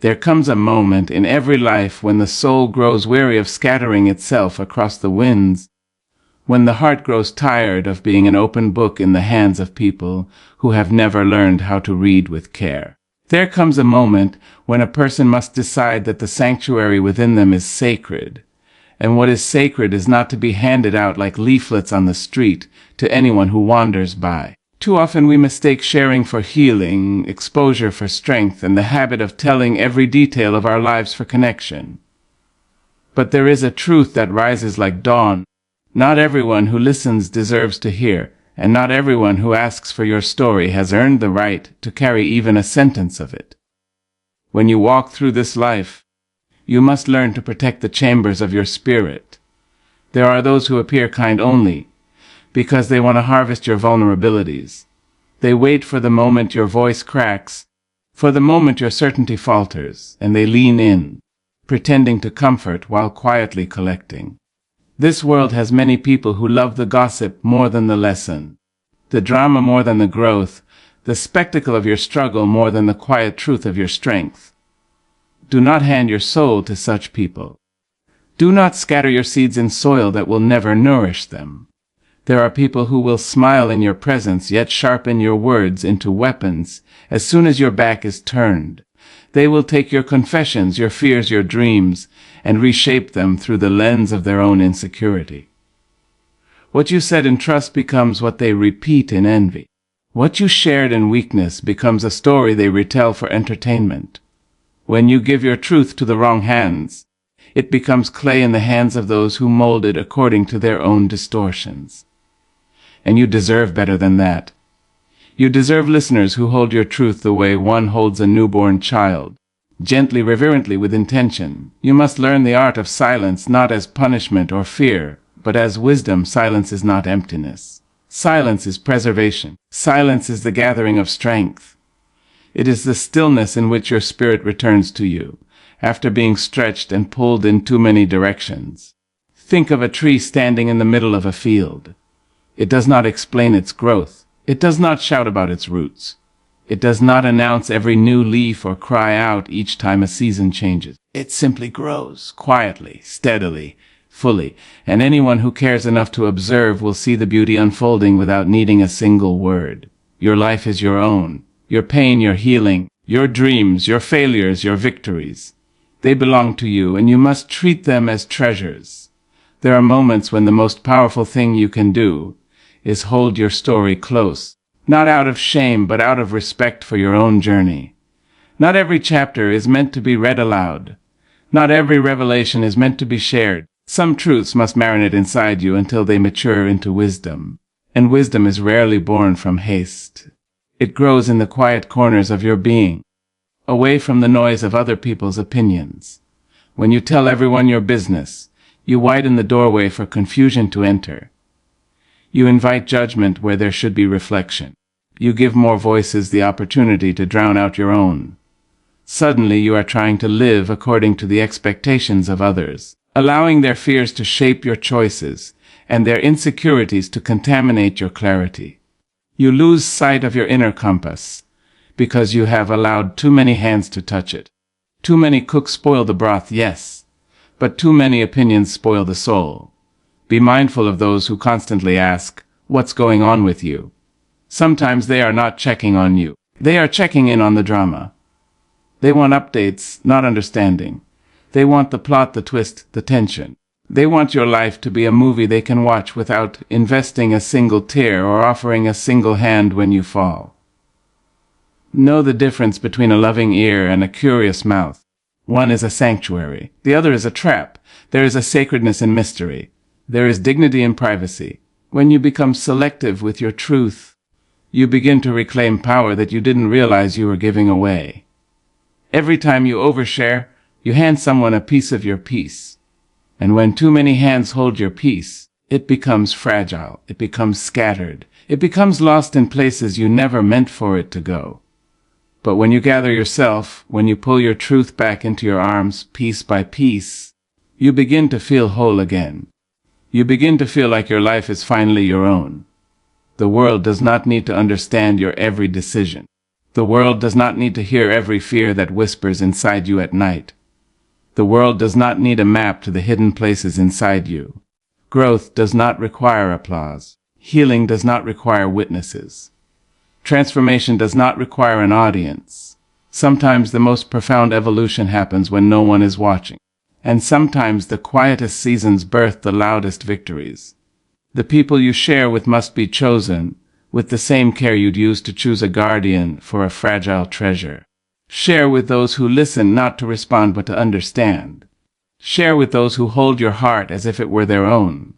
There comes a moment in every life when the soul grows weary of scattering itself across the winds, when the heart grows tired of being an open book in the hands of people who have never learned how to read with care. There comes a moment when a person must decide that the sanctuary within them is sacred, and what is sacred is not to be handed out like leaflets on the street to anyone who wanders by. Too often we mistake sharing for healing, exposure for strength, and the habit of telling every detail of our lives for connection. But there is a truth that rises like dawn. Not everyone who listens deserves to hear, and not everyone who asks for your story has earned the right to carry even a sentence of it. When you walk through this life, you must learn to protect the chambers of your spirit. There are those who appear kind only, because they want to harvest your vulnerabilities. They wait for the moment your voice cracks, for the moment your certainty falters, and they lean in, pretending to comfort while quietly collecting. This world has many people who love the gossip more than the lesson, the drama more than the growth, the spectacle of your struggle more than the quiet truth of your strength. Do not hand your soul to such people. Do not scatter your seeds in soil that will never nourish them. There are people who will smile in your presence yet sharpen your words into weapons as soon as your back is turned. They will take your confessions, your fears, your dreams, and reshape them through the lens of their own insecurity. What you said in trust becomes what they repeat in envy. What you shared in weakness becomes a story they retell for entertainment. When you give your truth to the wrong hands, it becomes clay in the hands of those who mold it according to their own distortions. And you deserve better than that. You deserve listeners who hold your truth the way one holds a newborn child, gently, reverently, with intention. You must learn the art of silence not as punishment or fear, but as wisdom. Silence is not emptiness. Silence is preservation. Silence is the gathering of strength. It is the stillness in which your spirit returns to you, after being stretched and pulled in too many directions. Think of a tree standing in the middle of a field. It does not explain its growth. It does not shout about its roots. It does not announce every new leaf or cry out each time a season changes. It simply grows, quietly, steadily, fully, and anyone who cares enough to observe will see the beauty unfolding without needing a single word. Your life is your own. Your pain, your healing, your dreams, your failures, your victories. They belong to you, and you must treat them as treasures. There are moments when the most powerful thing you can do is hold your story close, not out of shame, but out of respect for your own journey. Not every chapter is meant to be read aloud. Not every revelation is meant to be shared. Some truths must marinate inside you until they mature into wisdom. And wisdom is rarely born from haste. It grows in the quiet corners of your being, away from the noise of other people's opinions. When you tell everyone your business, you widen the doorway for confusion to enter. You invite judgment where there should be reflection. You give more voices the opportunity to drown out your own. Suddenly you are trying to live according to the expectations of others, allowing their fears to shape your choices and their insecurities to contaminate your clarity. You lose sight of your inner compass because you have allowed too many hands to touch it. Too many cooks spoil the broth, yes, but too many opinions spoil the soul. Be mindful of those who constantly ask, "What's going on with you?" Sometimes they are not checking on you. They are checking in on the drama. They want updates, not understanding. They want the plot, the twist, the tension. They want your life to be a movie they can watch without investing a single tear or offering a single hand when you fall. Know the difference between a loving ear and a curious mouth. One is a sanctuary. The other is a trap. There is a sacredness in mystery. There is dignity in privacy. When you become selective with your truth, you begin to reclaim power that you didn't realize you were giving away. Every time you overshare, you hand someone a piece of your peace. And when too many hands hold your peace, it becomes fragile, it becomes scattered, it becomes lost in places you never meant for it to go. But when you gather yourself, when you pull your truth back into your arms piece by piece, you begin to feel whole again. You begin to feel like your life is finally your own. The world does not need to understand your every decision. The world does not need to hear every fear that whispers inside you at night. The world does not need a map to the hidden places inside you. Growth does not require applause. Healing does not require witnesses. Transformation does not require an audience. Sometimes the most profound evolution happens when no one is watching. And sometimes the quietest seasons birth the loudest victories. The people you share with must be chosen with the same care you'd use to choose a guardian for a fragile treasure. Share with those who listen not to respond but to understand. Share with those who hold your heart as if it were their own.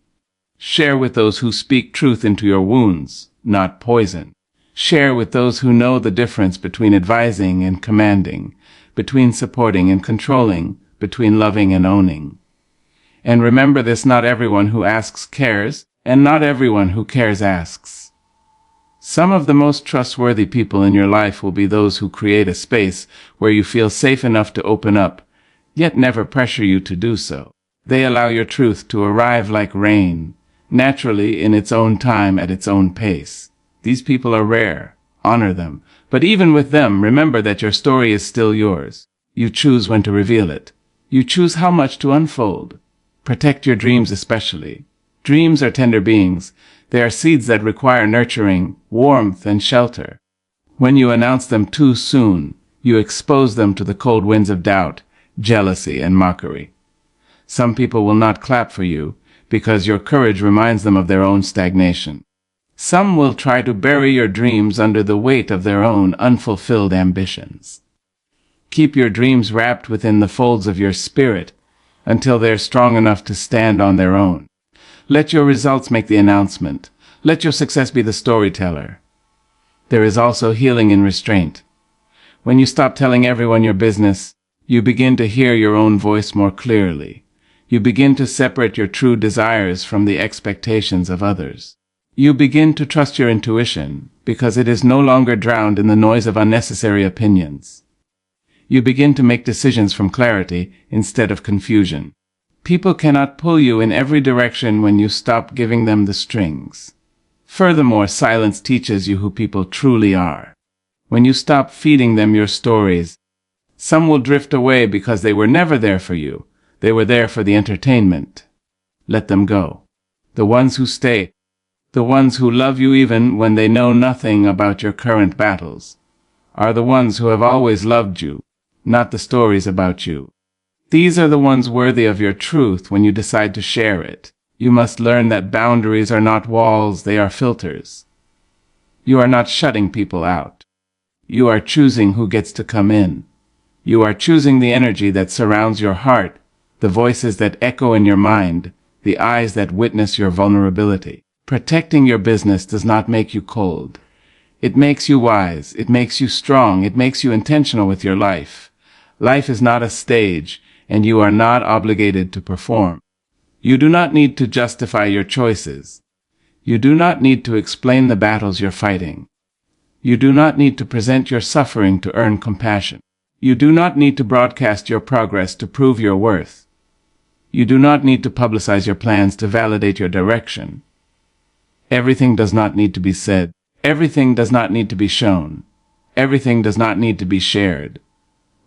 Share with those who speak truth into your wounds, not poison. Share with those who know the difference between advising and commanding, between supporting and controlling, between loving and owning. And remember this: not everyone who asks cares, and not everyone who cares asks. Some of the most trustworthy people in your life will be those who create a space where you feel safe enough to open up, yet never pressure you to do so. They allow your truth to arrive like rain, naturally in its own time at its own pace. These people are rare. Honor them. But even with them, remember that your story is still yours. You choose when to reveal it. You choose how much to unfold. Protect your dreams especially. Dreams are tender beings. They are seeds that require nurturing, warmth, and shelter. When you announce them too soon, you expose them to the cold winds of doubt, jealousy, and mockery. Some people will not clap for you because your courage reminds them of their own stagnation. Some will try to bury your dreams under the weight of their own unfulfilled ambitions. Keep your dreams wrapped within the folds of your spirit until they're strong enough to stand on their own. Let your results make the announcement. Let your success be the storyteller. There is also healing in restraint. When you stop telling everyone your business, you begin to hear your own voice more clearly. You begin to separate your true desires from the expectations of others. You begin to trust your intuition because it is no longer drowned in the noise of unnecessary opinions. You begin to make decisions from clarity instead of confusion. People cannot pull you in every direction when you stop giving them the strings. Furthermore, silence teaches you who people truly are. When you stop feeding them your stories, some will drift away because they were never there for you. They were there for the entertainment. Let them go. The ones who stay, the ones who love you even when they know nothing about your current battles, are the ones who have always loved you, not the stories about you. These are the ones worthy of your truth when you decide to share it. You must learn that boundaries are not walls, they are filters. You are not shutting people out. You are choosing who gets to come in. You are choosing the energy that surrounds your heart, the voices that echo in your mind, the eyes that witness your vulnerability. Protecting your business does not make you cold. It makes you wise. It makes you strong. It makes you intentional with your life. Life is not a stage, and you are not obligated to perform. You do not need to justify your choices. You do not need to explain the battles you're fighting. You do not need to present your suffering to earn compassion. You do not need to broadcast your progress to prove your worth. You do not need to publicize your plans to validate your direction. Everything does not need to be said. Everything does not need to be shown. Everything does not need to be shared.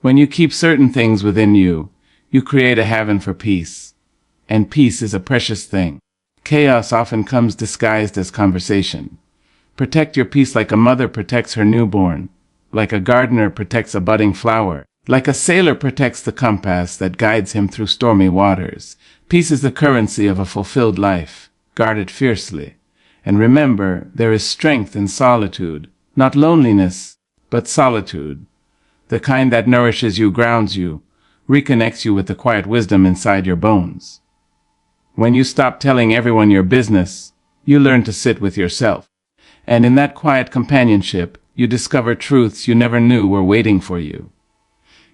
When you keep certain things within you, you create a haven for peace. And peace is a precious thing. Chaos often comes disguised as conversation. Protect your peace like a mother protects her newborn, like a gardener protects a budding flower, like a sailor protects the compass that guides him through stormy waters. Peace is the currency of a fulfilled life. Guard it fiercely. And remember, there is strength in solitude, not loneliness, but solitude. The kind that nourishes you, grounds you, reconnects you with the quiet wisdom inside your bones. When you stop telling everyone your business, you learn to sit with yourself. And in that quiet companionship, you discover truths you never knew were waiting for you.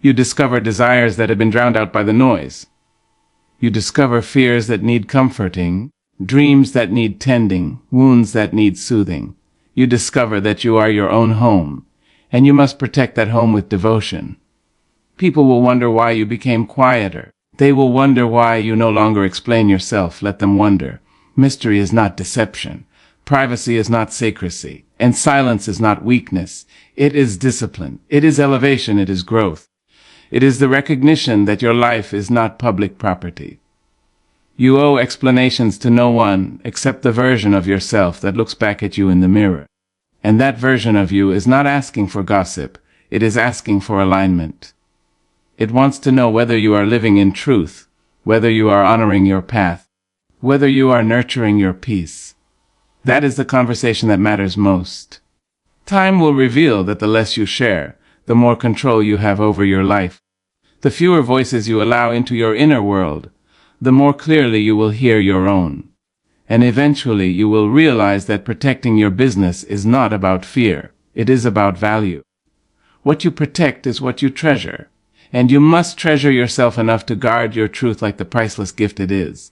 You discover desires that have been drowned out by the noise. You discover fears that need comforting, dreams that need tending, wounds that need soothing. You discover that you are your own home, and you must protect that home with devotion. People will wonder why you became quieter. They will wonder why you no longer explain yourself. Let them wonder. Mystery is not deception. Privacy is not secrecy, and silence is not weakness. It is discipline. It is elevation. It is growth. It is the recognition that your life is not public property. You owe explanations to no one except the version of yourself that looks back at you in the mirror. And that version of you is not asking for gossip. It is asking for alignment. It wants to know whether you are living in truth, whether you are honoring your path, whether you are nurturing your peace. That is the conversation that matters most. Time will reveal that the less you share, the more control you have over your life. The fewer voices you allow into your inner world, the more clearly you will hear your own. And eventually you will realize that protecting your business is not about fear. It is about value. What you protect is what you treasure, and you must treasure yourself enough to guard your truth like the priceless gift it is.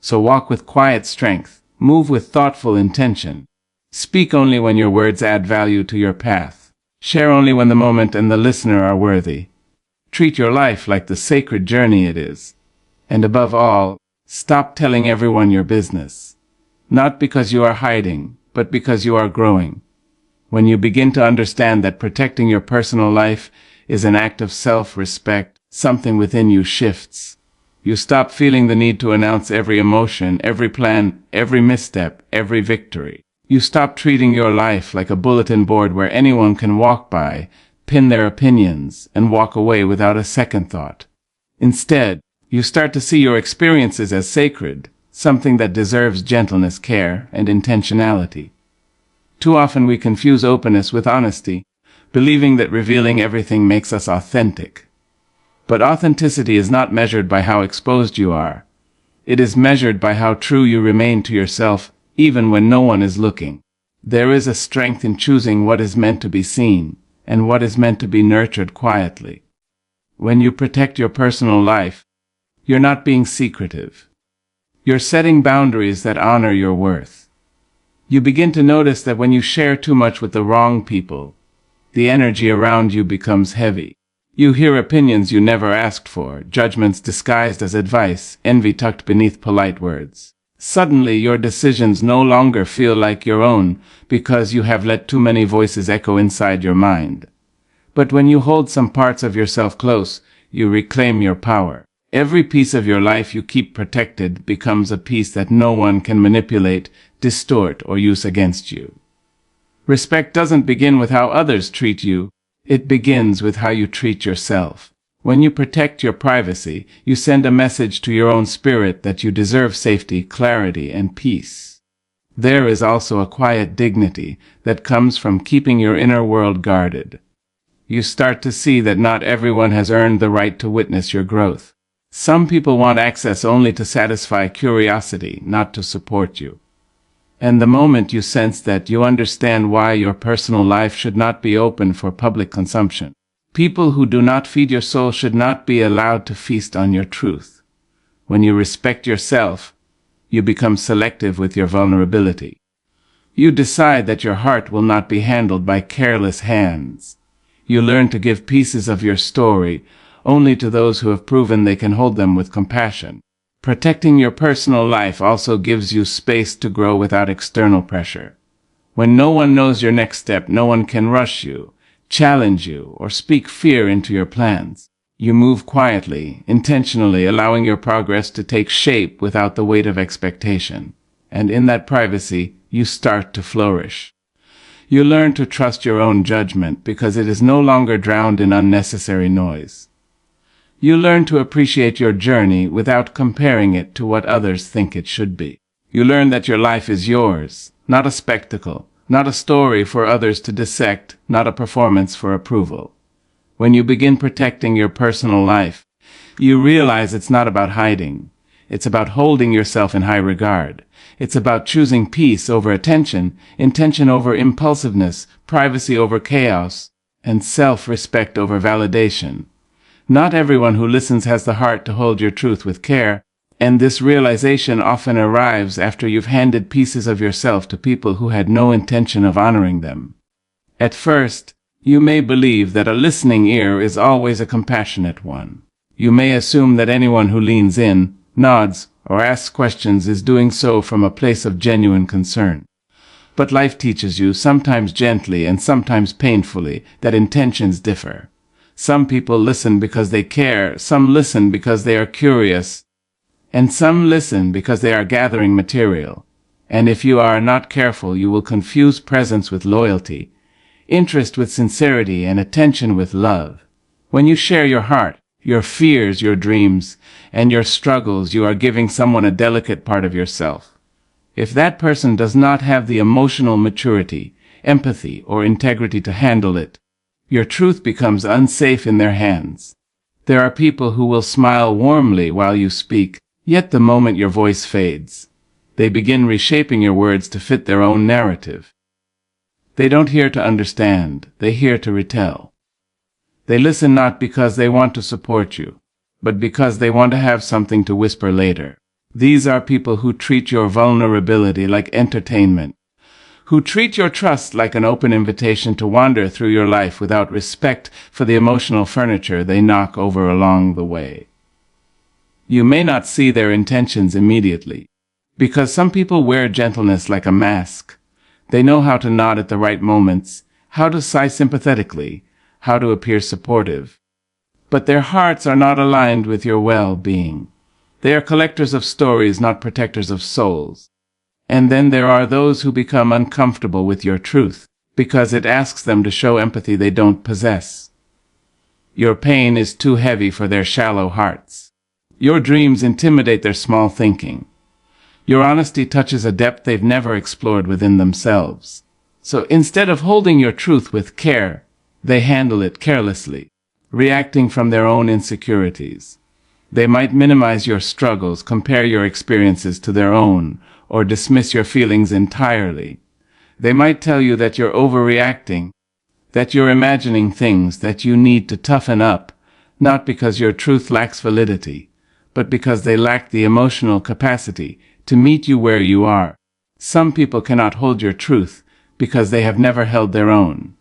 So walk with quiet strength, move with thoughtful intention, speak only when your words add value to your path, share only when the moment and the listener are worthy. Treat your life like the sacred journey it is. And above all, stop telling everyone your business. Not because you are hiding, but because you are growing. When you begin to understand that protecting your personal life is an act of self-respect, something within you shifts. You stop feeling the need to announce every emotion, every plan, every misstep, every victory. You stop treating your life like a bulletin board where anyone can walk by, pin their opinions, and walk away without a second thought. Instead, you start to see your experiences as sacred, something that deserves gentleness, care, and intentionality. Too often we confuse openness with honesty, believing that revealing everything makes us authentic. But authenticity is not measured by how exposed you are. It is measured by how true you remain to yourself, even when no one is looking. There is a strength in choosing what is meant to be seen, and what is meant to be nurtured quietly. When you protect your personal life, you're not being secretive. You're setting boundaries that honor your worth. You begin to notice that when you share too much with the wrong people, the energy around you becomes heavy. You hear opinions you never asked for, judgments disguised as advice, envy tucked beneath polite words. Suddenly, your decisions no longer feel like your own because you have let too many voices echo inside your mind. But when you hold some parts of yourself close, you reclaim your power. Every piece of your life you keep protected becomes a piece that no one can manipulate, distort, or use against you. Respect doesn't begin with how others treat you. It begins with how you treat yourself. When you protect your privacy, you send a message to your own spirit that you deserve safety, clarity, and peace. There is also a quiet dignity that comes from keeping your inner world guarded. You start to see that not everyone has earned the right to witness your growth. Some people want access only to satisfy curiosity, not to support you. And the moment you sense that, you understand why your personal life should not be open for public consumption. People who do not feed your soul should not be allowed to feast on your truth. When you respect yourself, you become selective with your vulnerability. You decide that your heart will not be handled by careless hands. You learn to give pieces of your story only to those who have proven they can hold them with compassion. Protecting your personal life also gives you space to grow without external pressure. When no one knows your next step, no one can rush you, challenge you, or speak fear into your plans. You move quietly, intentionally, allowing your progress to take shape without the weight of expectation. And in that privacy, you start to flourish. You learn to trust your own judgment because it is no longer drowned in unnecessary noise. You learn to appreciate your journey without comparing it to what others think it should be. You learn that your life is yours, not a spectacle, not a story for others to dissect, not a performance for approval. When you begin protecting your personal life, you realize it's not about hiding. It's about holding yourself in high regard. It's about choosing peace over attention, intention over impulsiveness, privacy over chaos, and self-respect over validation. Not everyone who listens has the heart to hold your truth with care, and this realization often arrives after you've handed pieces of yourself to people who had no intention of honoring them. At first, you may believe that a listening ear is always a compassionate one. You may assume that anyone who leans in, nods, or asks questions is doing so from a place of genuine concern. But life teaches you, sometimes gently and sometimes painfully, that intentions differ. Some people listen because they care, some listen because they are curious, and some listen because they are gathering material. And if you are not careful, you will confuse presence with loyalty, interest with sincerity, and attention with love. When you share your heart, your fears, your dreams, and your struggles, you are giving someone a delicate part of yourself. If that person does not have the emotional maturity, empathy, or integrity to handle it, your truth becomes unsafe in their hands. There are people who will smile warmly while you speak, yet the moment your voice fades, they begin reshaping your words to fit their own narrative. They don't hear to understand, they hear to retell. They listen not because they want to support you, but because they want to have something to whisper later. These are people who treat your vulnerability like entertainment, who treat your trust like an open invitation to wander through your life without respect for the emotional furniture they knock over along the way. You may not see their intentions immediately, because some people wear gentleness like a mask. They know how to nod at the right moments, how to sigh sympathetically, how to appear supportive. But their hearts are not aligned with your well-being. They are collectors of stories, not protectors of souls. And then there are those who become uncomfortable with your truth, because it asks them to show empathy they don't possess. Your pain is too heavy for their shallow hearts. Your dreams intimidate their small thinking. Your honesty touches a depth they've never explored within themselves. So instead of holding your truth with care, they handle it carelessly, reacting from their own insecurities. They might minimize your struggles, compare your experiences to their own, or dismiss your feelings entirely. They might tell you that you're overreacting, that you're imagining things, that you need to toughen up, not because your truth lacks validity, but because they lack the emotional capacity to meet you where you are. Some people cannot hold your truth because they have never held their own.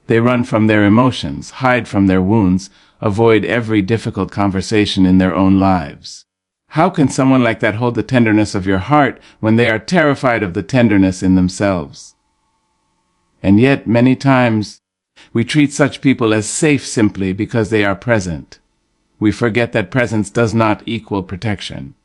They run from their emotions, hide from their wounds, avoid every difficult conversation in their own lives. How can someone like that hold the tenderness of your heart when they are terrified of the tenderness in themselves? And yet, many times, we treat such people as safe simply because they are present. We forget that presence does not equal protection.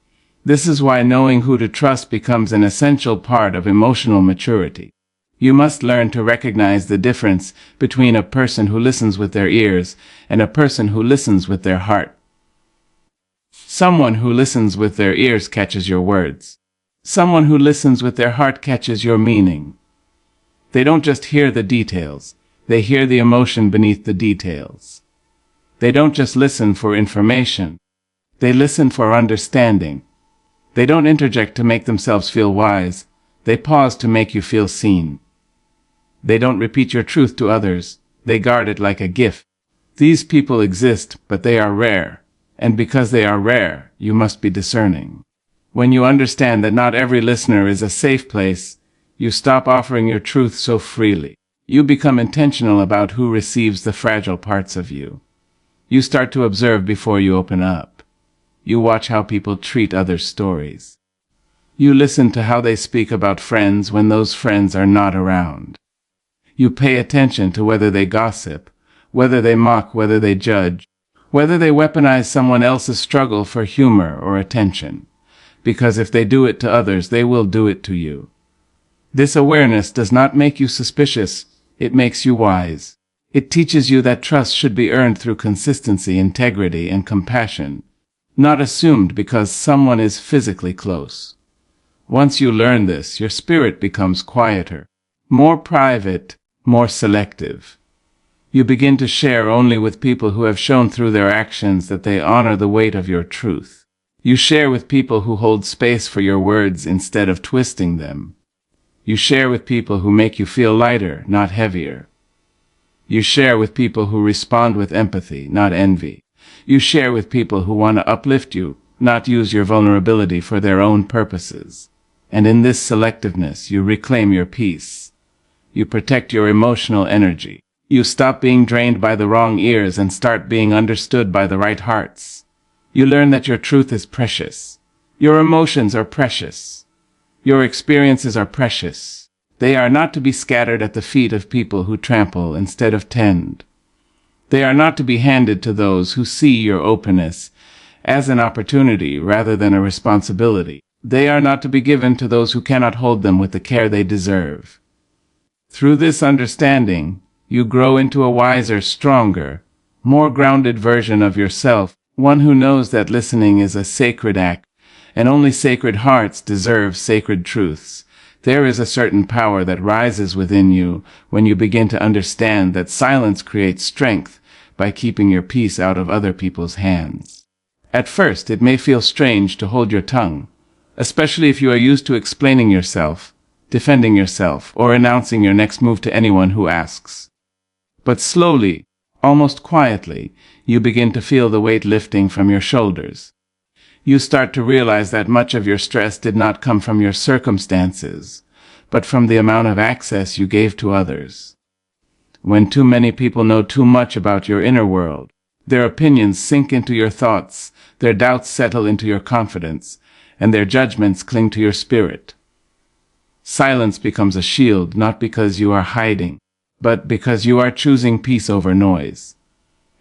This is why knowing who to trust becomes an essential part of emotional maturity. You must learn to recognize the difference between a person who listens with their ears and a person who listens with their heart. Someone who listens with their ears catches your words. Someone who listens with their heart catches your meaning. They don't just hear the details, they hear the emotion beneath the details. They don't just listen for information, they listen for understanding. They don't interject to make themselves feel wise, they pause to make you feel seen. They don't repeat your truth to others, they guard it like a gift. These people exist, but they are rare. And because they are rare, you must be discerning. When you understand that not every listener is a safe place, you stop offering your truth so freely. You become intentional about who receives the fragile parts of you. You start to observe before you open up. You watch how people treat others' stories. You listen to how they speak about friends when those friends are not around. You pay attention to whether they gossip, whether they mock, whether they judge, whether they weaponize someone else's struggle for humor or attention. Because if they do it to others, they will do it to you. This awareness does not make you suspicious, it makes you wise. It teaches you that trust should be earned through consistency, integrity, and compassion, not assumed because someone is physically close. Once you learn this, your spirit becomes quieter, more private, more selective. You begin to share only with people who have shown through their actions that they honor the weight of your truth. You share with people who hold space for your words instead of twisting them. You share with people who make you feel lighter, not heavier. You share with people who respond with empathy, not envy. You share with people who want to uplift you, not use your vulnerability for their own purposes. And in this selectiveness, you reclaim your peace. You protect your emotional energy. You stop being drained by the wrong ears and start being understood by the right hearts. You learn that your truth is precious, Your emotions are precious. Your experiences are precious. They are not to be scattered at the feet of people who trample instead of tend. They are not to be handed to those who see your openness as an opportunity rather than a responsibility. They are not to be given to those who cannot hold them with the care they deserve. Through this understanding, you grow into a wiser, stronger, more grounded version of yourself, one who knows that listening is a sacred act, and only sacred hearts deserve sacred truths. There is a certain power that rises within you when you begin to understand that silence creates strength by keeping your peace out of other people's hands. At first, it may feel strange to hold your tongue, especially if you are used to explaining yourself, defending yourself, or announcing your next move to anyone who asks. But slowly, almost quietly, you begin to feel the weight lifting from your shoulders. You start to realize that much of your stress did not come from your circumstances, but from the amount of access you gave to others. When too many people know too much about your inner world, their opinions sink into your thoughts, their doubts settle into your confidence, and their judgments cling to your spirit. Silence becomes a shield not because you are hiding, but because you are choosing peace over noise.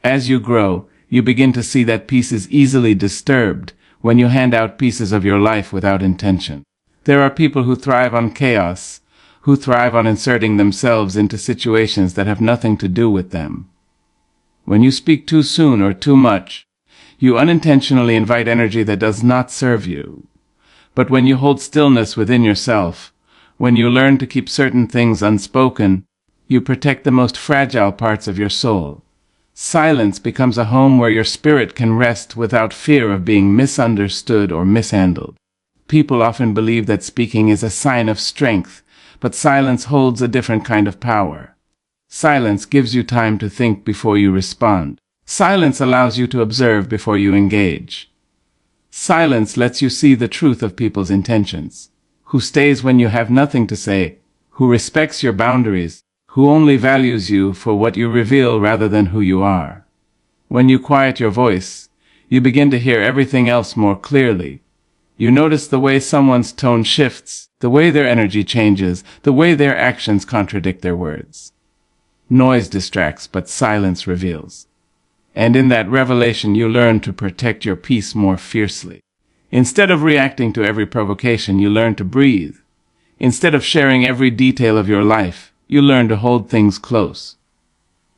As you grow, you begin to see that peace is easily disturbed when you hand out pieces of your life without intention. There are people who thrive on chaos, who thrive on inserting themselves into situations that have nothing to do with them. When you speak too soon or too much, you unintentionally invite energy that does not serve you. But when you hold stillness within yourself, when you learn to keep certain things unspoken, you protect the most fragile parts of your soul. Silence becomes a home where your spirit can rest without fear of being misunderstood or mishandled. People often believe that speaking is a sign of strength, but silence holds a different kind of power. Silence gives you time to think before you respond. Silence allows you to observe before you engage. Silence lets you see the truth of people's intentions. Who stays when you have nothing to say, who respects your boundaries, who only values you for what you reveal rather than who you are. When you quiet your voice, you begin to hear everything else more clearly. You notice the way someone's tone shifts, the way their energy changes, the way their actions contradict their words. Noise distracts, but silence reveals. And in that revelation you learn to protect your peace more fiercely. Instead of reacting to every provocation, you learn to breathe. Instead of sharing every detail of your life, you learn to hold things close.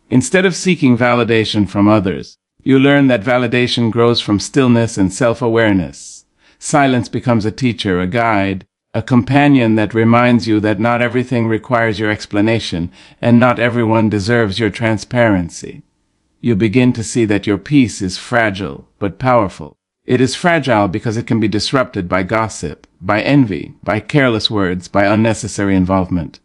Instead of seeking validation from others, you learn that validation grows from stillness and self-awareness. Silence becomes a teacher, a guide, a companion that reminds you that not everything requires your explanation, and not everyone deserves your transparency. You begin to see that your peace is fragile, but powerful. It is fragile because it can be disrupted by gossip, by envy, by careless words, by unnecessary involvement.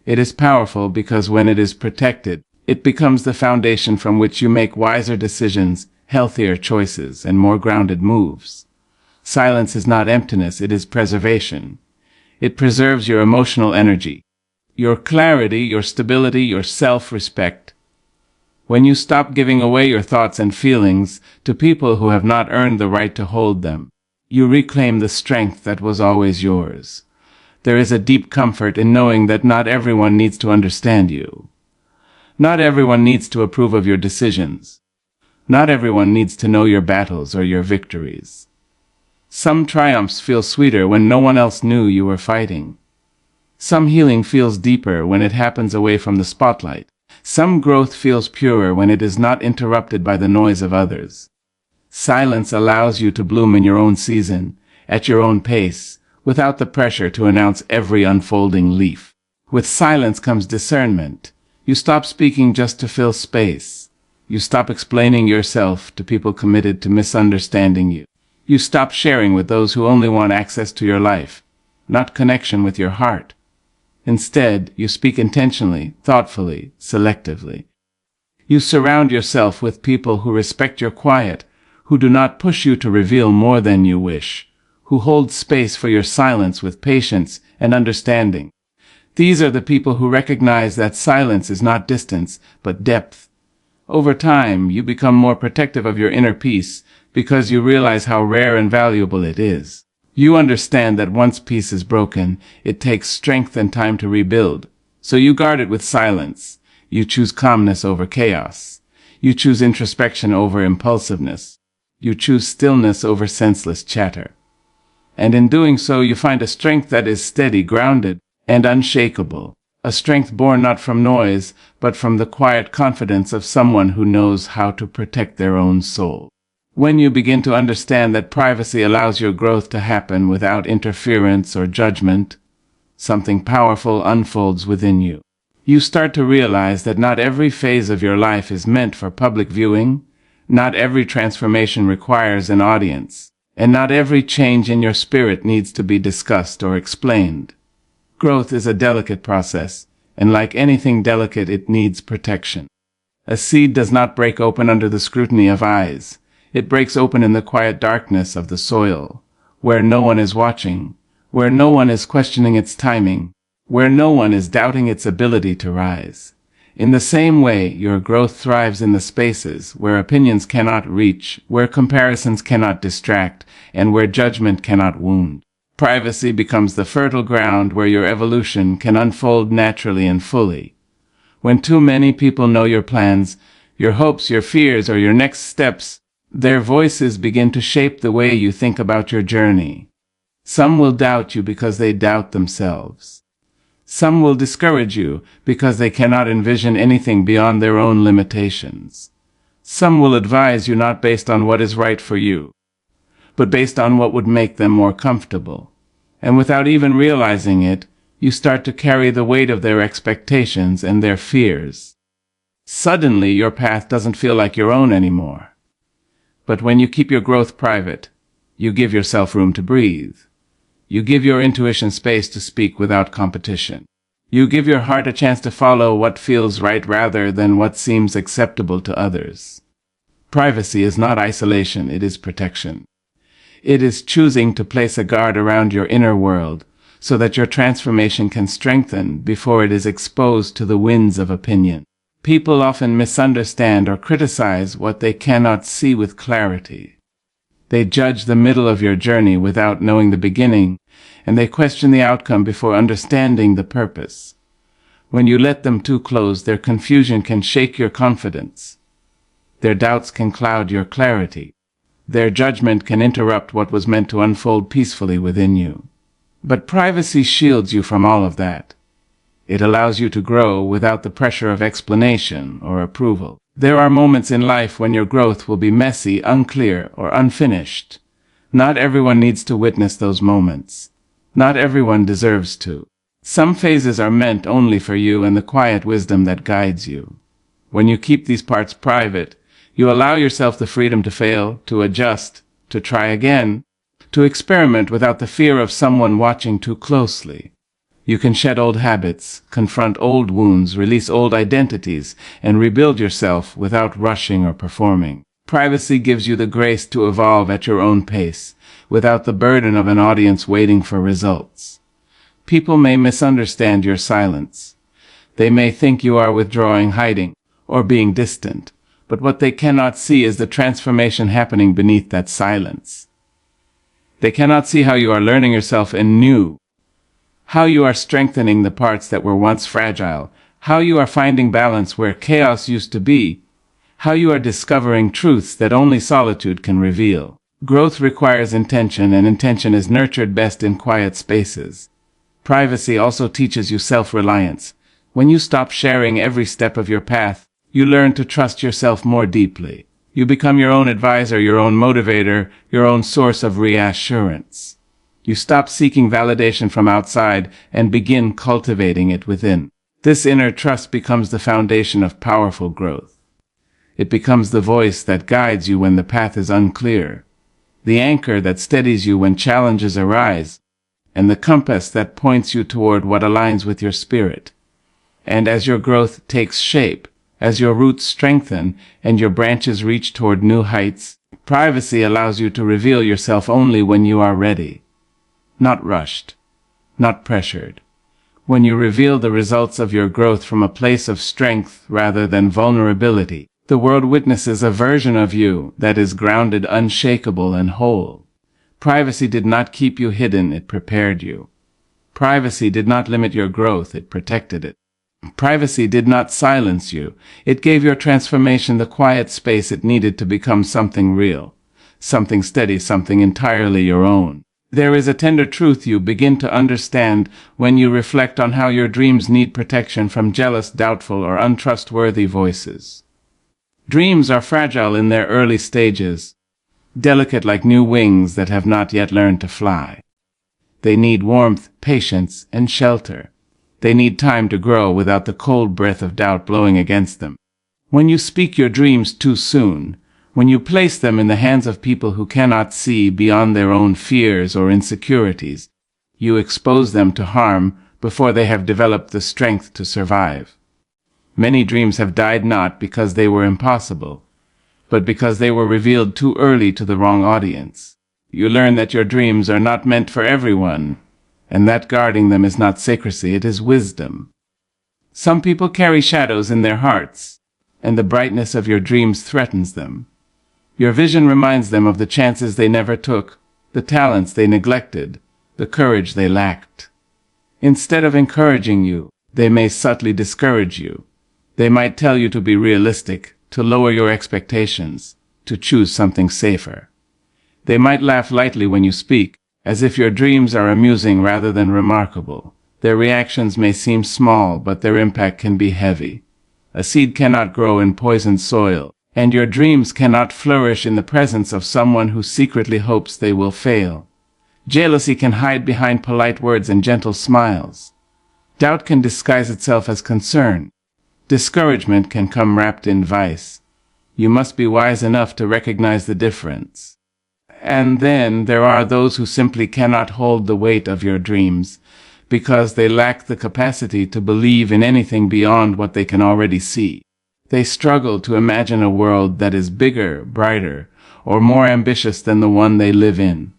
It is powerful because when it is protected, it becomes the foundation from which you make wiser decisions, healthier choices, and more grounded moves. Silence is not emptiness, it is preservation. It preserves your emotional energy, your clarity, your stability, your self-respect. When you stop giving away your thoughts and feelings to people who have not earned the right to hold them, you reclaim the strength that was always yours. There is a deep comfort in knowing that not everyone needs to understand you. Not everyone needs to approve of your decisions. Not everyone needs to know your battles or your victories. Some triumphs feel sweeter when no one else knew you were fighting. Some healing feels deeper when it happens away from the spotlight. Some growth feels purer when it is not interrupted by the noise of others. Silence allows you to bloom in your own season, at your own pace, without the pressure to announce every unfolding leaf. With silence comes discernment. You stop speaking just to fill space. You stop explaining yourself to people committed to misunderstanding you. You stop sharing with those who only want access to your life, not connection with your heart. Instead, you speak intentionally, thoughtfully, selectively. You surround yourself with people who respect your quiet, who do not push you to reveal more than you wish, who hold space for your silence with patience and understanding. These are the people who recognize that silence is not distance, but depth. Over time, you become more protective of your inner peace because you realize how rare and valuable it is. You understand that once peace is broken, it takes strength and time to rebuild. So you guard it with silence. You choose calmness over chaos. You choose introspection over impulsiveness. You choose stillness over senseless chatter. And in doing so, you find a strength that is steady, grounded, and unshakable. A strength born not from noise, but from the quiet confidence of someone who knows how to protect their own soul. When you begin to understand that privacy allows your growth to happen without interference or judgment, something powerful unfolds within you. You start to realize that not every phase of your life is meant for public viewing, not every transformation requires an audience, and not every change in your spirit needs to be discussed or explained. Growth is a delicate process, and like anything delicate, it needs protection. A seed does not break open under the scrutiny of eyes. It breaks open in the quiet darkness of the soil, where no one is watching, where no one is questioning its timing, where no one is doubting its ability to rise. In the same way, your growth thrives in the spaces where opinions cannot reach, where comparisons cannot distract, and where judgment cannot wound. Privacy becomes the fertile ground where your evolution can unfold naturally and fully. When too many people know your plans, your hopes, your fears, or your next steps, their voices begin to shape the way you think about your journey. Some will doubt you because they doubt themselves. Some will discourage you because they cannot envision anything beyond their own limitations. Some will advise you not based on what is right for you, but based on what would make them more comfortable. And without even realizing it, you start to carry the weight of their expectations and their fears. Suddenly, your path doesn't feel like your own anymore. But when you keep your growth private, you give yourself room to breathe. You give your intuition space to speak without competition. You give your heart a chance to follow what feels right rather than what seems acceptable to others. Privacy is not isolation, it is protection. It is choosing to place a guard around your inner world so that your transformation can strengthen before it is exposed to the winds of opinion. People often misunderstand or criticize what they cannot see with clarity. They judge the middle of your journey without knowing the beginning, and they question the outcome before understanding the purpose. When you let them too close, their confusion can shake your confidence. Their doubts can cloud your clarity. Their judgment can interrupt what was meant to unfold peacefully within you. But privacy shields you from all of that. It allows you to grow without the pressure of explanation or approval. There are moments in life when your growth will be messy, unclear, or unfinished. Not everyone needs to witness those moments. Not everyone deserves to. Some phases are meant only for you and the quiet wisdom that guides you. When you keep these parts private, you allow yourself the freedom to fail, to adjust, to try again, to experiment without the fear of someone watching too closely. You can shed old habits, confront old wounds, release old identities, and rebuild yourself without rushing or performing. Privacy gives you the grace to evolve at your own pace, without the burden of an audience waiting for results. People may misunderstand your silence. They may think you are withdrawing, hiding, or being distant, but what they cannot see is the transformation happening beneath that silence. They cannot see how you are learning yourself anew, how you are strengthening the parts that were once fragile, how you are finding balance where chaos used to be, how you are discovering truths that only solitude can reveal. Growth requires intention, and intention is nurtured best in quiet spaces. Privacy also teaches you self-reliance. When you stop sharing every step of your path, you learn to trust yourself more deeply. You become your own advisor, your own motivator, your own source of reassurance. You stop seeking validation from outside and begin cultivating it within. This inner trust becomes the foundation of powerful growth. It becomes the voice that guides you when the path is unclear, the anchor that steadies you when challenges arise, and the compass that points you toward what aligns with your spirit. And as your growth takes shape, as your roots strengthen and your branches reach toward new heights, privacy allows you to reveal yourself only when you are ready. Not rushed, not pressured. When you reveal the results of your growth from a place of strength rather than vulnerability, the world witnesses a version of you that is grounded, unshakable, and whole. Privacy did not keep you hidden, it prepared you. Privacy did not limit your growth, it protected it. Privacy did not silence you, it gave your transformation the quiet space it needed to become something real, something steady, something entirely your own. There is a tender truth you begin to understand when you reflect on how your dreams need protection from jealous, doubtful, or untrustworthy voices. Dreams are fragile in their early stages, delicate like new wings that have not yet learned to fly. They need warmth, patience, and shelter. They need time to grow without the cold breath of doubt blowing against them. When you speak your dreams too soon, when you place them in the hands of people who cannot see beyond their own fears or insecurities, you expose them to harm before they have developed the strength to survive. Many dreams have died not because they were impossible, but because they were revealed too early to the wrong audience. You learn that your dreams are not meant for everyone, and that guarding them is not secrecy, it is wisdom. Some people carry shadows in their hearts, and the brightness of your dreams threatens them. Your vision reminds them of the chances they never took, the talents they neglected, the courage they lacked. Instead of encouraging you, they may subtly discourage you. They might tell you to be realistic, to lower your expectations, to choose something safer. They might laugh lightly when you speak, as if your dreams are amusing rather than remarkable. Their reactions may seem small, but their impact can be heavy. A seed cannot grow in poisoned soil, and your dreams cannot flourish in the presence of someone who secretly hopes they will fail. Jealousy can hide behind polite words and gentle smiles. Doubt can disguise itself as concern. Discouragement can come wrapped in vice. You must be wise enough to recognize the difference. And then there are those who simply cannot hold the weight of your dreams, because they lack the capacity to believe in anything beyond what they can already see. They struggle to imagine a world that is bigger, brighter, or more ambitious than the one they live in.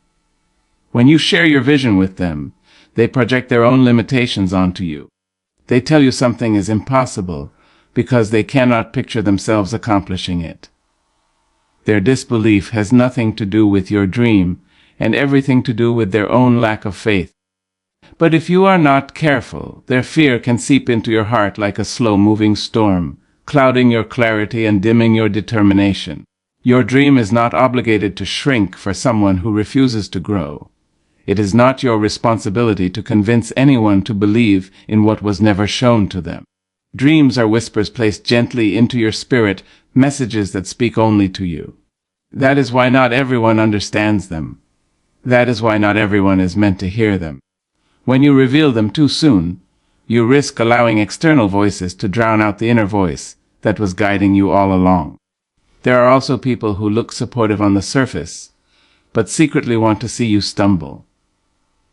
When you share your vision with them, they project their own limitations onto you. They tell you something is impossible because they cannot picture themselves accomplishing it. Their disbelief has nothing to do with your dream and everything to do with their own lack of faith. But if you are not careful, their fear can seep into your heart like a slow-moving storm, clouding your clarity and dimming your determination. Your dream is not obligated to shrink for someone who refuses to grow. It is not your responsibility to convince anyone to believe in what was never shown to them. Dreams are whispers placed gently into your spirit, messages that speak only to you. That is why not everyone understands them. That is why not everyone is meant to hear them. When you reveal them too soon, you risk allowing external voices to drown out the inner voice that was guiding you all along. There are also people who look supportive on the surface, but secretly want to see you stumble.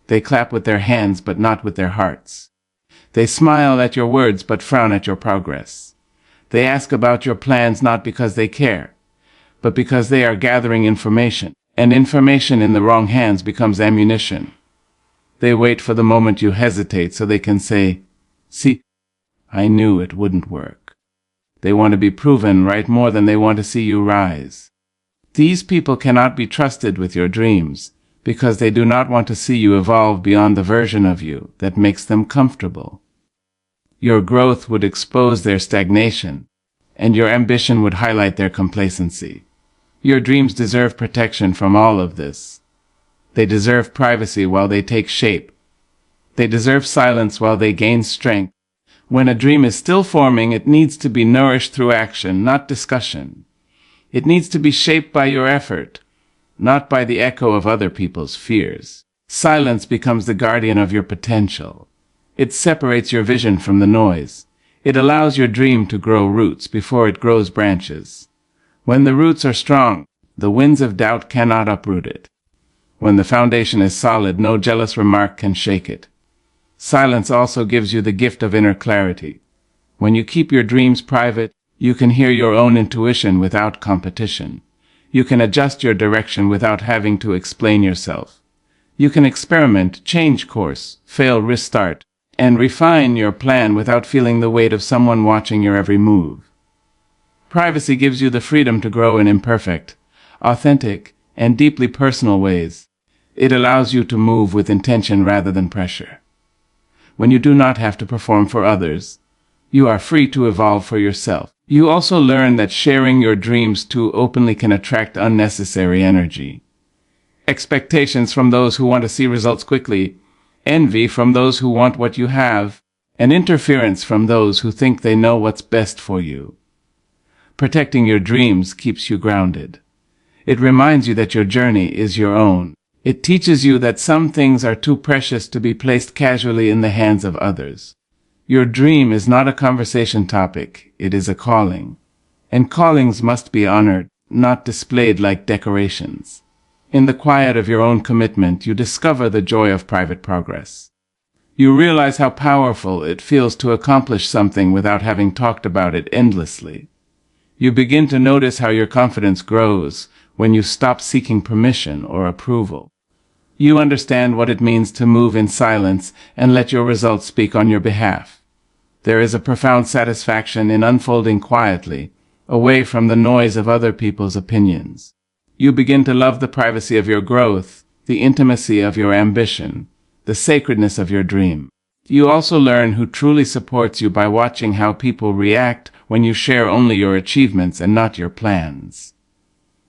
They clap with their hands but not with their hearts. They smile at your words but frown at your progress. They ask about your plans not because they care, but because they are gathering information, and information in the wrong hands becomes ammunition. They wait for the moment you hesitate so they can say, "See, I knew it wouldn't work." They want to be proven right more than they want to see you rise. These people cannot be trusted with your dreams because they do not want to see you evolve beyond the version of you that makes them comfortable. Your growth would expose their stagnation, and your ambition would highlight their complacency. Your dreams deserve protection from all of this. They deserve privacy while they take shape. They deserve silence while they gain strength. When a dream is still forming, it needs to be nourished through action, not discussion. It needs to be shaped by your effort, not by the echo of other people's fears. Silence becomes the guardian of your potential. It separates your vision from the noise. It allows your dream to grow roots before it grows branches. When the roots are strong, the winds of doubt cannot uproot it. When the foundation is solid, no jealous remark can shake it. Silence also gives you the gift of inner clarity. When you keep your dreams private, you can hear your own intuition without competition. You can adjust your direction without having to explain yourself. You can experiment, change course, fail, restart, and refine your plan without feeling the weight of someone watching your every move. Privacy gives you the freedom to grow in imperfect, authentic, and deeply personal ways. It allows you to move with intention rather than pressure. When you do not have to perform for others, you are free to evolve for yourself. You also learn that sharing your dreams too openly can attract unnecessary energy. Expectations from those who want to see results quickly, envy from those who want what you have, and interference from those who think they know what's best for you. Protecting your dreams keeps you grounded. It reminds you that your journey is your own. It teaches you that some things are too precious to be placed casually in the hands of others. Your dream is not a conversation topic, it is a calling. And callings must be honored, not displayed like decorations. In the quiet of your own commitment, you discover the joy of private progress. You realize how powerful it feels to accomplish something without having talked about it endlessly. You begin to notice how your confidence grows when you stop seeking permission or approval. You understand what it means to move in silence and let your results speak on your behalf. There is a profound satisfaction in unfolding quietly, away from the noise of other people's opinions. You begin to love the privacy of your growth, the intimacy of your ambition, the sacredness of your dream. You also learn who truly supports you by watching how people react when you share only your achievements and not your plans.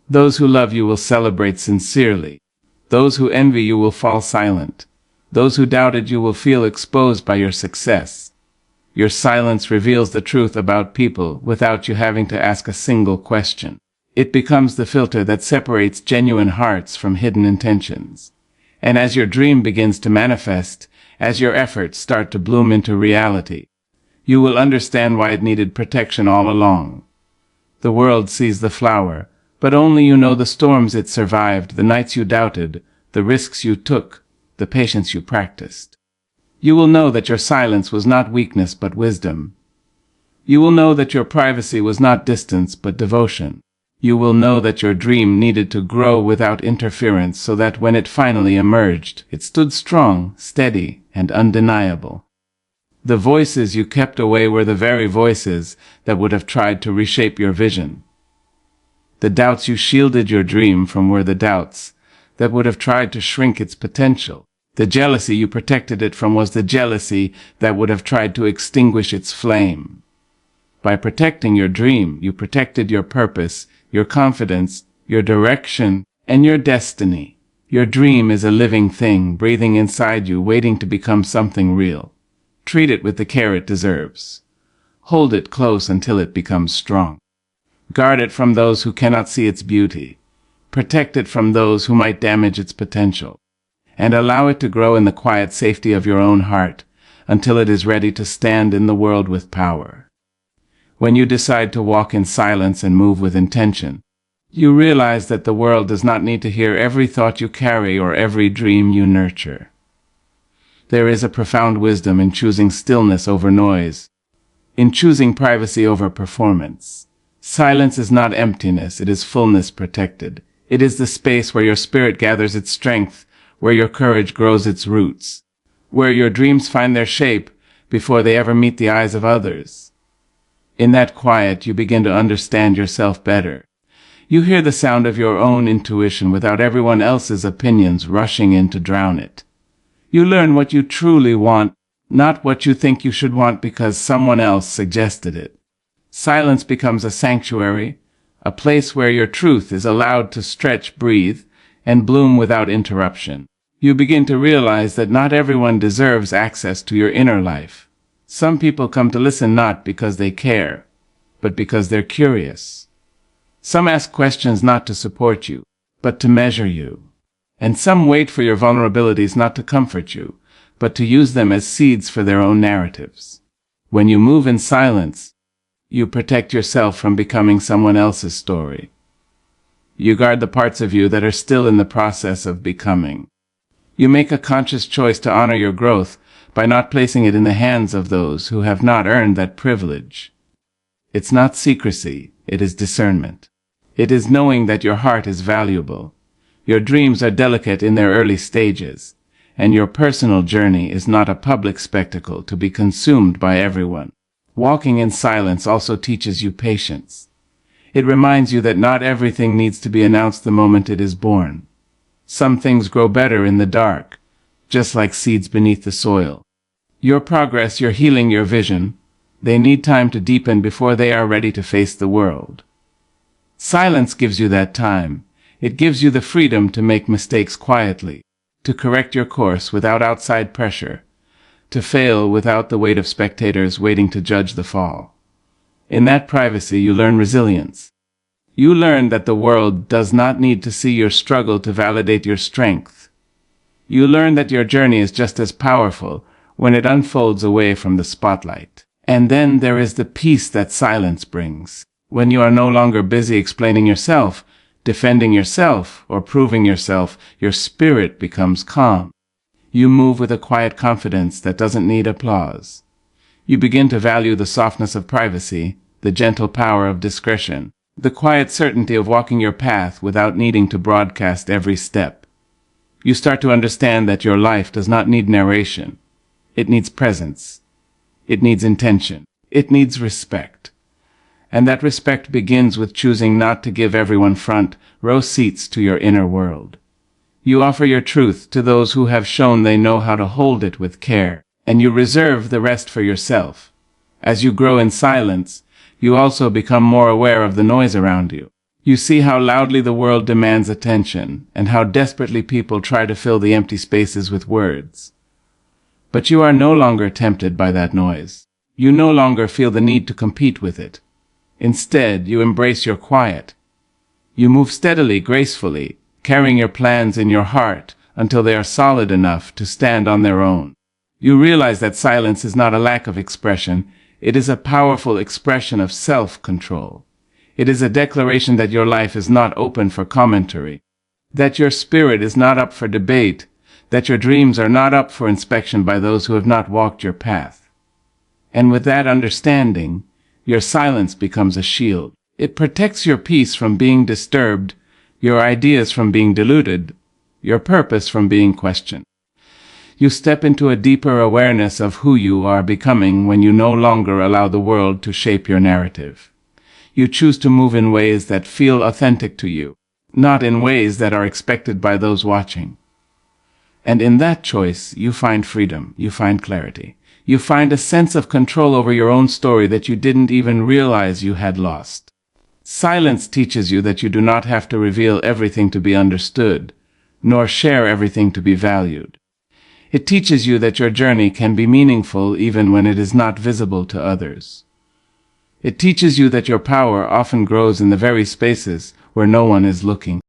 Those who love you will celebrate sincerely. Those who envy you will fall silent. Those who doubted you will feel exposed by your success. Your silence reveals the truth about people without you having to ask a single question. It becomes the filter that separates genuine hearts from hidden intentions. And as your dream begins to manifest, as your efforts start to bloom into reality, you will understand why it needed protection all along. The world sees the flower, but only you know the storms it survived, the nights you doubted, the risks you took, the patience you practiced. You will know that your silence was not weakness but wisdom. You will know that your privacy was not distance but devotion. You will know that your dream needed to grow without interference so that when it finally emerged, it stood strong, steady, and undeniable. The voices you kept away were the very voices that would have tried to reshape your vision. The doubts you shielded your dream from were the doubts that would have tried to shrink its potential. The jealousy you protected it from was the jealousy that would have tried to extinguish its flame. By protecting your dream, you protected your purpose, your confidence, your direction, and your destiny. Your dream is a living thing breathing inside you, waiting to become something real. Treat it with the care it deserves. Hold it close until it becomes strong. Guard it from those who cannot see its beauty. Protect it from those who might damage its potential. And allow it to grow in the quiet safety of your own heart until it is ready to stand in the world with power. When you decide to walk in silence and move with intention, you realize that the world does not need to hear every thought you carry or every dream you nurture. There is a profound wisdom in choosing stillness over noise, in choosing privacy over performance. Silence is not emptiness, it is fullness protected. It is the space where your spirit gathers its strength, where your courage grows its roots, where your dreams find their shape before they ever meet the eyes of others. In that quiet, you begin to understand yourself better. You hear the sound of your own intuition without everyone else's opinions rushing in to drown it. You learn what you truly want, not what you think you should want because someone else suggested it. Silence becomes a sanctuary, a place where your truth is allowed to stretch, breathe, and bloom without interruption. You begin to realize that not everyone deserves access to your inner life. Some people come to listen not because they care, but because they're curious. Some ask questions not to support you, but to measure you. And some wait for your vulnerabilities not to comfort you, but to use them as seeds for their own narratives. When you move in silence, you protect yourself from becoming someone else's story. You guard the parts of you that are still in the process of becoming. You make a conscious choice to honor your growth by not placing it in the hands of those who have not earned that privilege. It's not secrecy, it is discernment. It is knowing that your heart is valuable. Your dreams are delicate in their early stages, and your personal journey is not a public spectacle to be consumed by everyone. Walking in silence also teaches you patience. It reminds you that not everything needs to be announced the moment it is born. Some things grow better in the dark, just like seeds beneath the soil. Your progress, your healing, your vision, they need time to deepen before they are ready to face the world. Silence gives you that time. It gives you the freedom to make mistakes quietly, to correct your course without outside pressure, to fail without the weight of spectators waiting to judge the fall. In that privacy, you learn resilience. You learn that the world does not need to see your struggle to validate your strength. You learn that your journey is just as powerful when it unfolds away from the spotlight. And then there is the peace that silence brings. When you are no longer busy explaining yourself, defending yourself, or proving yourself, your spirit becomes calm. You move with a quiet confidence that doesn't need applause. You begin to value the softness of privacy, the gentle power of discretion, the quiet certainty of walking your path without needing to broadcast every step. You start to understand that your life does not need narration. It needs presence. It needs intention. It needs respect. And that respect begins with choosing not to give everyone front row seats to your inner world. You offer your truth to those who have shown they know how to hold it with care, and you reserve the rest for yourself. As you grow in silence, you also become more aware of the noise around you. You see how loudly the world demands attention, and how desperately people try to fill the empty spaces with words. But you are no longer tempted by that noise. You no longer feel the need to compete with it. Instead, you embrace your quiet. You move steadily, gracefully, carrying your plans in your heart until they are solid enough to stand on their own. You realize that silence is not a lack of expression. It is a powerful expression of self-control. It is a declaration that your life is not open for commentary, that your spirit is not up for debate, that your dreams are not up for inspection by those who have not walked your path. And with that understanding, your silence becomes a shield. It protects your peace from being disturbed, your ideas from being diluted, your purpose from being questioned. You step into a deeper awareness of who you are becoming when you no longer allow the world to shape your narrative. You choose to move in ways that feel authentic to you, not in ways that are expected by those watching. And in that choice, you find freedom, you find clarity. You find a sense of control over your own story that you didn't even realize you had lost. Silence teaches you that you do not have to reveal everything to be understood, nor share everything to be valued. It teaches you that your journey can be meaningful even when it is not visible to others. It teaches you that your power often grows in the very spaces where no one is looking.